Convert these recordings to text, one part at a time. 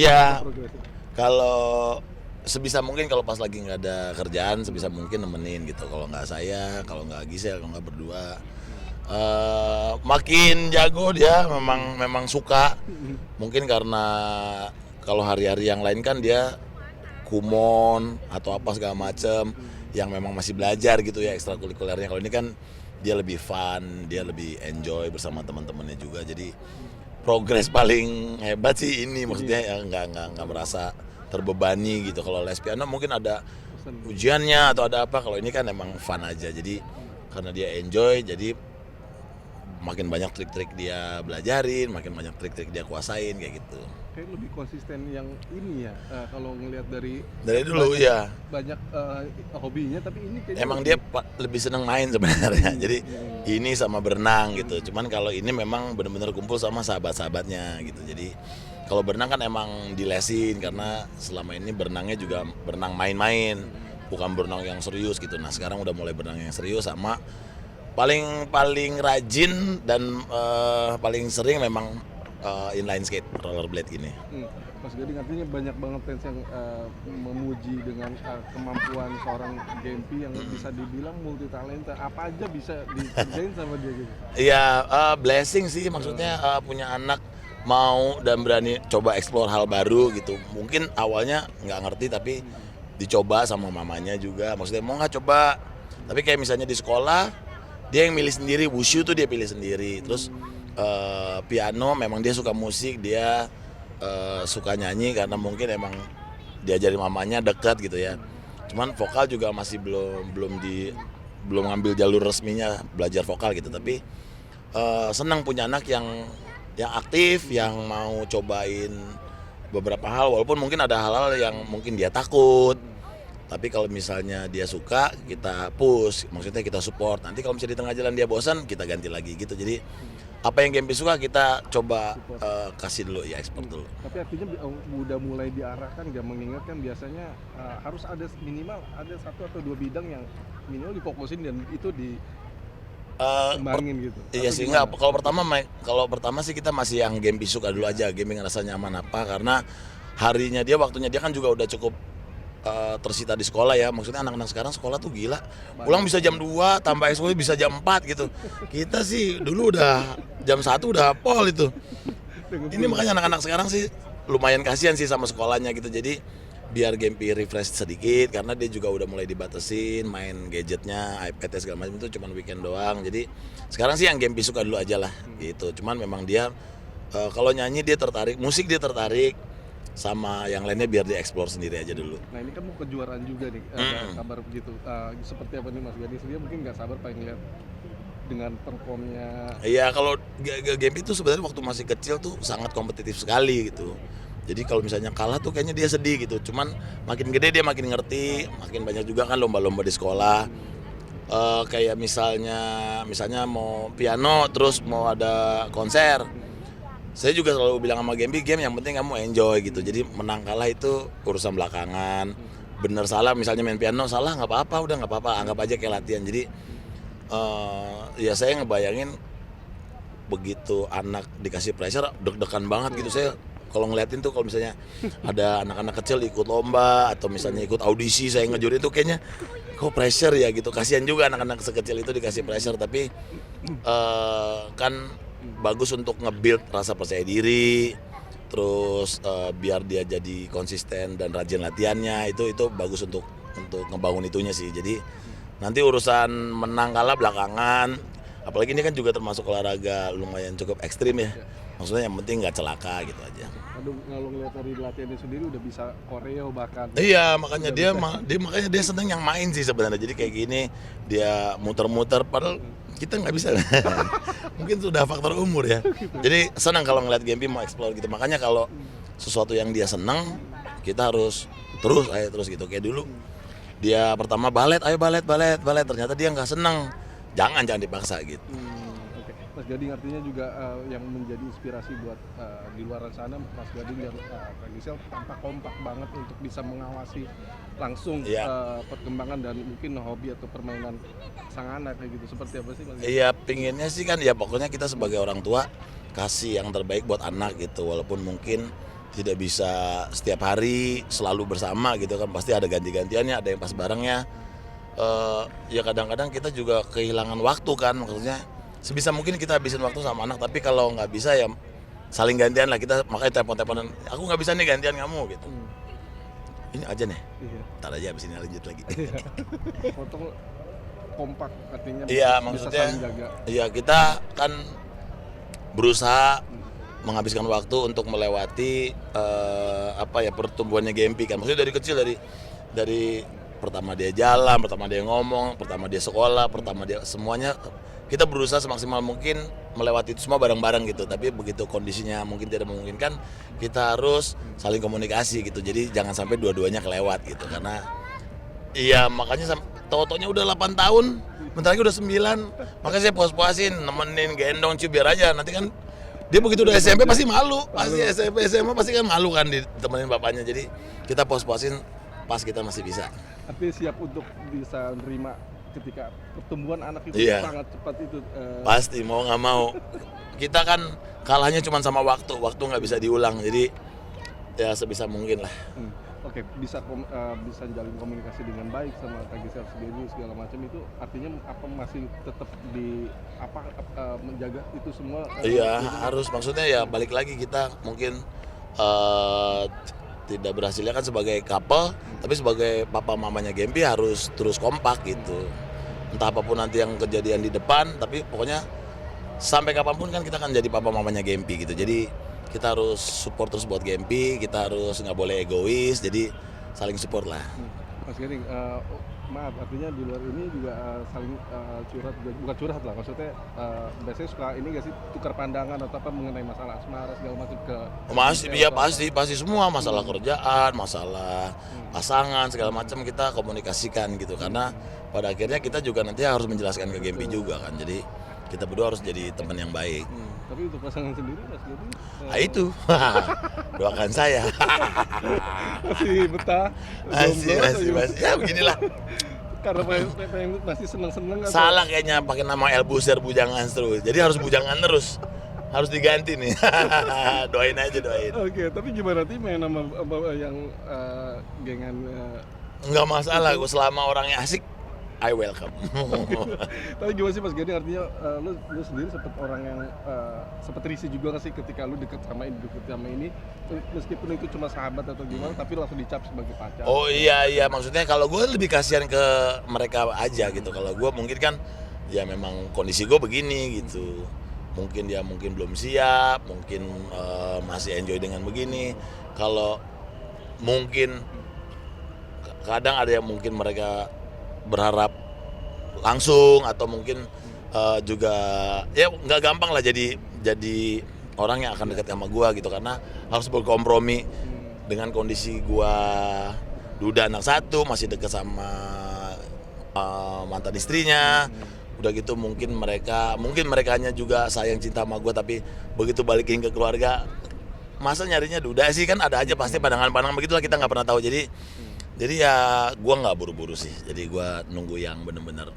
Iya, progresnya? kalau sebisa mungkin kalau pas lagi nggak ada kerjaan sebisa mungkin nemenin gitu. Kalau nggak saya, kalau nggak Gisel, kalau nggak berdua. Makin jago dia, memang memang suka. Mungkin karena kalau hari-hari yang lain kan dia kumon atau apa segala macem yang memang masih belajar gitu ya ekstrakurikulernya. Kalau ini kan dia lebih fun, dia lebih enjoy bersama teman-temannya juga. Jadi progres paling hebat sih ini, maksudnya ya nggak merasa terbebani gitu. Kalau les piano mungkin ada Bosan. ujiannya atau ada apa, kalau ini kan emang fun aja. Jadi karena dia enjoy, jadi makin banyak trik-trik dia belajarin, makin banyak trik-trik dia kuasain kayak gitu. Kayak lebih konsisten yang ini ya, kalau ngelihat dari Dari dulu banyak, ya, banyak hobinya, tapi ini kayaknya emang dia lebih seneng main sebenarnya. Jadi Hmm. ini sama berenang gitu. Cuman kalau ini memang benar-benar kumpul sama sahabat-sahabatnya gitu. Jadi kalau berenang kan emang dilesin karena selama ini berenangnya juga berenang main-main, bukan berenang yang serius gitu. Nah sekarang udah mulai berenang yang serius, sama paling paling rajin dan paling sering memang inline skate, rollerblade ini. Mas Gading, artinya banyak banget fans yang memuji dengan kemampuan seorang Gempi yang bisa dibilang multi talenta, apa aja bisa dikerjain sama dia gitu. Iya, blessing sih, maksudnya punya anak mau dan berani coba explore hal baru gitu. Mungkin awalnya nggak ngerti tapi dicoba sama mamanya juga. Maksudnya mau nggak coba? Tapi kayak misalnya di sekolah dia yang milih sendiri, wushu tuh dia pilih sendiri. Terus piano memang dia suka musik, dia suka nyanyi karena mungkin emang diajarin mamanya dekat gitu ya. Cuman vokal juga masih belum ngambil jalur resminya belajar vokal gitu. Tapi senang punya anak yang aktif, yang mau cobain beberapa hal, walaupun mungkin ada hal-hal yang mungkin dia takut. Tapi kalau misalnya dia suka, kita push, maksudnya kita support. Nanti kalau misalnya di tengah jalan dia bosan, kita ganti lagi gitu. Jadi apa yang Gempi suka kita coba kasih dulu ya, ekspor dulu. Tapi artinya udah mulai diarahkan, gak mengingatkan biasanya harus ada minimal ada 1 atau 2 bidang yang minimal difokusin dan itu dikembangin gitu. Iya Atau sih, gimana? enggak. Kalau pertama sih kita masih yang Gempi suka dulu aja. Gempi ngerasa nyaman apa, karena harinya dia, waktunya dia kan juga udah cukup tersita di sekolah ya. Maksudnya anak-anak sekarang sekolah tuh gila. Pulang bisa jam 2, tambah ekskul bisa jam 4 gitu. Kita sih dulu udah jam 1 udah pol itu. Ini makanya anak-anak sekarang sih lumayan kasihan sih sama sekolahnya gitu. Jadi biar Gempi refresh sedikit, karena dia juga udah mulai dibatasin main gadgetnya, iPad segala macam itu cuman weekend doang. Jadi sekarang sih yang Gempi suka dulu aja lah gitu. Cuman memang dia kalau nyanyi dia tertarik, musik dia tertarik, sama yang lainnya biar dia explore sendiri aja dulu. Nah ini kan mau kejuaraan juga nih, ada kabar begitu. Seperti apa nih Mas Gading sendiri, mungkin nggak sabar pengen lihat dengan performnya. Iya, kalau Gempi itu sebenarnya waktu masih kecil tuh sangat kompetitif sekali gitu. Jadi kalau misalnya kalah tuh kayaknya dia sedih gitu. Cuman makin gede dia makin ngerti, makin banyak juga kan lomba-lomba di sekolah. Kayak misalnya mau piano terus mau ada konser. Saya juga selalu bilang sama Gempi, game yang penting kamu enjoy gitu. Jadi menang kalah itu urusan belakangan. Bener salah, misalnya main piano salah nggak apa-apa, udah nggak apa-apa, anggap aja kayak latihan. Jadi ya saya ngebayangin begitu anak dikasih pressure deg-degan banget gitu. Saya kalau ngeliatin tuh, kalau misalnya ada anak-anak kecil ikut lomba atau misalnya ikut audisi saya ngejurin tuh, kayaknya kok pressure ya gitu. Kasihan juga anak-anak sekecil itu dikasih pressure, tapi kan bagus untuk nge-build rasa percaya diri, terus biar dia jadi konsisten dan rajin latihannya. Itu bagus untuk ngebangun itunya sih. Jadi nanti urusan menang kalah belakangan, apalagi ini kan juga termasuk olahraga lumayan cukup ekstrim ya. Maksudnya yang penting nggak celaka gitu aja. Aduh, kalau ngeliat dari latihannya sendiri udah bisa koreo bahkan. Iya, makanya makanya dia seneng yang main sih sebenarnya. Jadi kayak gini dia muter-muter, padahal kita nggak bisa. Mungkin sudah faktor umur ya. Jadi senang kalau ngeliat Gempi mau explore gitu. Makanya kalau sesuatu yang dia seneng, kita harus terus gitu. Kayak dulu dia pertama balet, ayo balet. Ternyata dia nggak seneng. Jangan dipaksa gitu. Oke. Mas Gading artinya juga yang menjadi inspirasi buat di luar sana, Mas Gading dan Kak Gisel tampak kompak banget untuk bisa mengawasi langsung perkembangan dan mungkin hobi atau permainan sang anak kayak gitu. Seperti apa sih Mas Gading? Iya, pinginnya sih kan ya pokoknya kita sebagai orang tua kasih yang terbaik buat anak gitu. Walaupun mungkin tidak bisa setiap hari selalu bersama gitu kan, pasti ada ganti-gantiannya, ada yang pas barengnya. Ya kadang-kadang kita juga kehilangan waktu kan, maksudnya sebisa mungkin kita habisin waktu sama anak, tapi kalau nggak bisa ya saling gantian lah, kita makanya telepon-teleponan, aku nggak bisa nih gantian kamu gitu. Ini aja nih, ntar aja abis ini lanjut lagi. Potong kompak artinya Iya, bisa maksudnya saling jaga. iya kita kan berusaha menghabiskan waktu untuk melewati pertumbuhannya Gempi kan. Maksudnya dari kecil, dari pertama dia jalan, pertama dia ngomong, pertama dia sekolah, pertama dia semuanya kita berusaha semaksimal mungkin melewati itu semua bareng-bareng gitu. Tapi begitu kondisinya mungkin tidak memungkinkan, kita harus saling komunikasi gitu. Jadi jangan sampai dua-duanya kelewat gitu, karena iya makanya totonya udah 8 tahun, bentar lagi udah 9. Makanya saya puas-puasin, nemenin, gendong, biar aja. Nanti kan dia begitu udah SMP pasti malu. Pasti SMP, SMA pasti kan malu kan ditemenin bapaknya. Jadi kita puas-puasin pas kita masih bisa. Artinya siap untuk bisa nerima ketika pertumbuhan anak itu sangat cepat itu. Pasti, mau nggak mau. Kita kan kalahnya cuma sama waktu nggak bisa diulang. Jadi ya sebisa mungkin lah. Oke, bisa jalin komunikasi dengan baik sama Kak Gisel sendiri segala macam, itu artinya apa masih tetap menjaga itu semua? Iya, harus, maksudnya ya balik lagi kita mungkin tidak berhasilnya kan sebagai couple, tapi sebagai papa mamanya Gempi harus terus kompak gitu. Entah apapun nanti yang kejadian di depan, tapi pokoknya sampai kapanpun kan kita akan jadi papa mamanya Gempi gitu. Jadi kita harus support terus buat Gempi, kita harus nggak boleh egois, jadi saling support lah. Mas Gading, maaf, artinya di luar ini juga saling curhat, bukan curhat lah, maksudnya biasanya suka ini nggak sih, tukar pandangan atau apa mengenai masalah asmara segala macam ke iya pasti semua masalah kerjaan, masalah pasangan segala macam kita komunikasikan gitu, karena pada akhirnya kita juga nanti harus menjelaskan ke Gempi juga kan, jadi kita berdua harus jadi teman yang baik. Tapi untuk pasangan sendiri Mas Gading? Itu doakan saya. Masih betah? Masih. Ya beginilah. Karena masih seneng-seneng atau? Salah kayaknya pakai nama Elbuser bujangan terus. Jadi harus bujangan terus. Harus diganti nih. Doain aja. Oke, tapi gimana nanti main nama yang gengan? Enggak masalah, gue selama orangnya asik, I welcome. Tapi gimana sih Mas Gading, artinya lu sendiri sempet orang yang sempet risih juga nggak sih ketika lu deket sama ini, meskipun itu cuma sahabat atau gimana, tapi langsung dicap sebagai pacar? Oh iya, maksudnya kalau gue lebih kasihan ke mereka aja gitu. Kalau gue mungkin kan ya memang kondisi gue begini gitu. Mungkin dia belum siap, mungkin masih enjoy dengan begini. Kalau mungkin kadang ada yang mungkin mereka berharap langsung, atau mungkin juga ya nggak gampang lah jadi orang yang akan dekat sama gua gitu, karena harus berkompromi dengan kondisi gua duda anak satu, masih dekat sama mantan istrinya. Udah gitu mungkin merekanya juga sayang cinta sama gua, tapi begitu balikin ke keluarga masa nyarinya duda sih, kan ada aja pasti pandangan-pandangan begitulah, kita nggak pernah tahu. Jadi ya gue nggak buru-buru sih, jadi gue nunggu yang bener-bener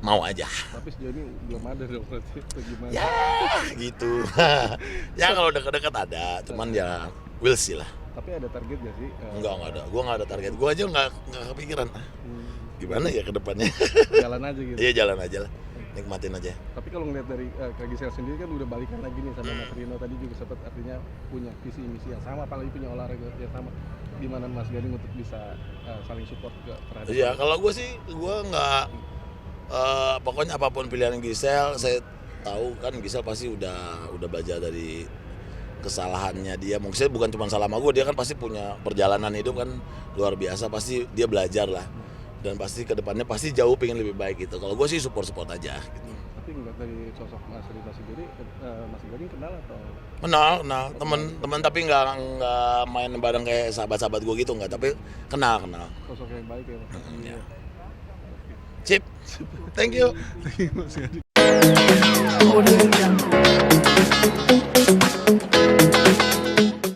mau aja. Tapi sejauh ini belum ada dong berarti, gimana? Ya gitu. Ya kalau deket-deket ada, cuman ya we'll see lah. Tapi ada target gak sih? Enggak ada, gue nggak ada target, gue aja nggak kepikiran. Gimana ya ke depannya? Jalan aja gitu? Iya jalan aja lah, nikmatin aja. Tapi kalau ngeliat dari Kak Gisel sendiri kan udah balikan lagi nih sama Mas Rino, tadi juga sempat artinya punya visi misi yang sama, apalagi punya olahraga yang sama. Gimana Mas Gading untuk bisa saling support terhadap? Iya, kalau gue sih gue nggak pokoknya apapun pilihan Gisel, saya tahu kan Gisel pasti udah belajar dari kesalahannya dia. Mungkin bukan cuma salah sama gue, dia kan pasti punya perjalanan hidup kan luar biasa, pasti dia belajar lah, dan pasti kedepannya pasti jauh pengen lebih baik gitu. Kalau gue sih support aja gitu. Tapi nggak dari sosok Mas Rino sendiri, Mas Gading kenal atau? Kenal teman, tapi nggak main bareng kayak sahabat-sahabat gue gitu, nggak, tapi kenal. Sosok yang baik ya Mas. Ya. Chip, thank you. Mas Gading.